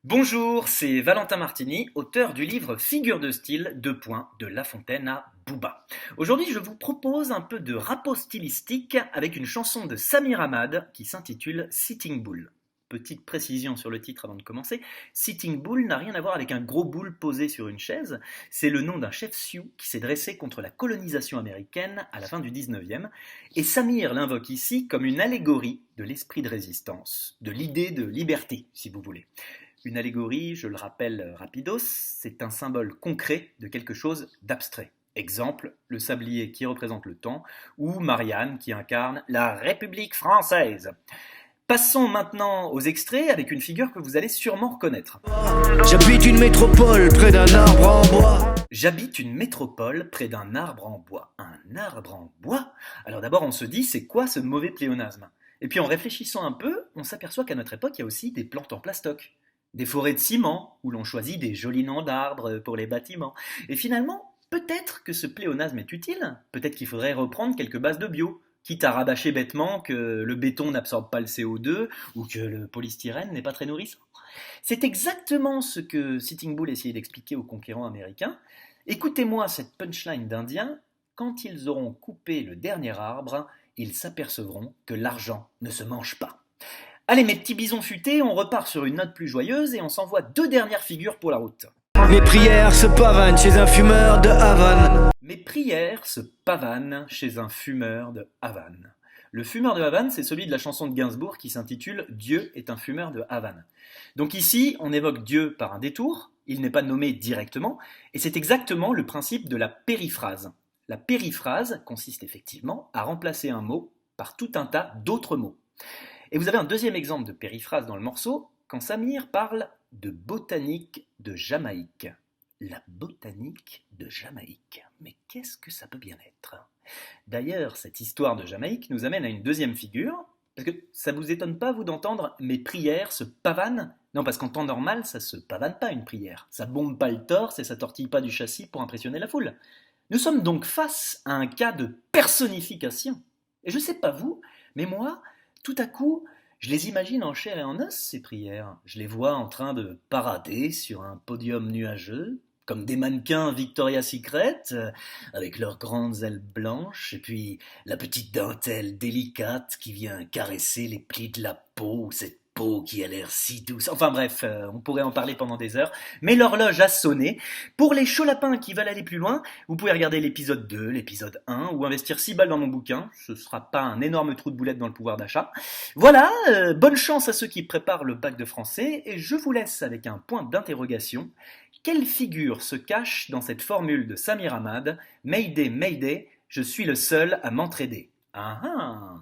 Bonjour, c'est Valentin Martini, auteur du livre Figures de style, de La Fontaine à Booba. Aujourd'hui, je vous propose un peu de rapo stylistique avec une chanson de Samir Hamad qui s'intitule Sitting Bull. Petite précision sur le titre avant de commencer, Sitting Bull n'a rien à voir avec un gros boule posé sur une chaise, c'est le nom d'un chef sioux qui s'est dressé contre la colonisation américaine à la fin du 19e, et Samir l'invoque ici comme une allégorie de l'esprit de résistance, de l'idée de liberté, si vous voulez. Une allégorie, je le rappelle rapidos, c'est un symbole concret de quelque chose d'abstrait. Exemple, le sablier qui représente le temps, ou Marianne qui incarne la République française. Passons maintenant aux extraits avec une figure que vous allez sûrement reconnaître. J'habite une métropole près d'un arbre en bois. J'habite une métropole près d'un arbre en bois. Un arbre en bois? Alors d'abord on se dit, c'est quoi ce mauvais pléonasme? Et puis en réfléchissant un peu, on s'aperçoit qu'à notre époque, il y a aussi des plantes en plastoc. Des forêts de ciment, où l'on choisit des jolis noms d'arbres pour les bâtiments. Et finalement, peut-être que ce pléonasme est utile, peut-être qu'il faudrait reprendre quelques bases de bio, quitte à rabâcher bêtement que le béton n'absorbe pas le CO2 ou que le polystyrène n'est pas très nourrissant. C'est exactement ce que Sitting Bull essayait d'expliquer aux conquérants américains. Écoutez-moi cette punchline d'Indien, quand ils auront coupé le dernier arbre, ils s'apercevront que l'argent ne se mange pas. Allez mes petits bisons futés, on repart sur une note plus joyeuse et on s'envoie deux dernières figures pour la route. Mes prières se pavanent chez un fumeur de Havane. Mes prières se pavanent chez un fumeur de Havane. Le fumeur de Havane, c'est celui de la chanson de Gainsbourg qui s'intitule « Dieu est un fumeur de Havane ». Donc ici, on évoque Dieu par un détour, il n'est pas nommé directement, et c'est exactement le principe de la périphrase. La périphrase consiste effectivement à remplacer un mot par tout un tas d'autres mots. Et vous avez un deuxième exemple de périphrase dans le morceau, quand Samir parle de botanique de Jamaïque. La botanique de Jamaïque. Mais qu'est-ce que ça peut bien être? D'ailleurs, cette histoire de Jamaïque nous amène à une deuxième figure, parce que ça vous étonne pas, vous, d'entendre « mes prières se pavanent » ? Non, parce qu'en temps normal, ça se pavane pas une prière. Ça bombe pas le torse et ça tortille pas du châssis pour impressionner la foule. Nous sommes donc face à un cas de personnification. Et je sais pas vous, mais moi, tout à coup, je les imagine en chair et en os, ces prières. Je les vois en train de parader sur un podium nuageux, comme des mannequins Victoria's Secret, avec leurs grandes ailes blanches, et puis la petite dentelle délicate qui vient caresser les plis de la peau, cette peau qui a l'air si douce. Enfin bref, on pourrait en parler pendant des heures, mais l'horloge a sonné. Pour les chauds lapins qui veulent aller plus loin, vous pouvez regarder l'épisode 2, l'épisode 1, ou investir 6 balles dans mon bouquin, ce ne sera pas un énorme trou de boulette dans le pouvoir d'achat. Voilà, bonne chance à ceux qui préparent le bac de français, et je vous laisse avec un point d'interrogation. Quelle figure se cache dans cette formule de Samir Hamad? Mayday, Mayday, je suis le seul à m'entraider. Ah ah!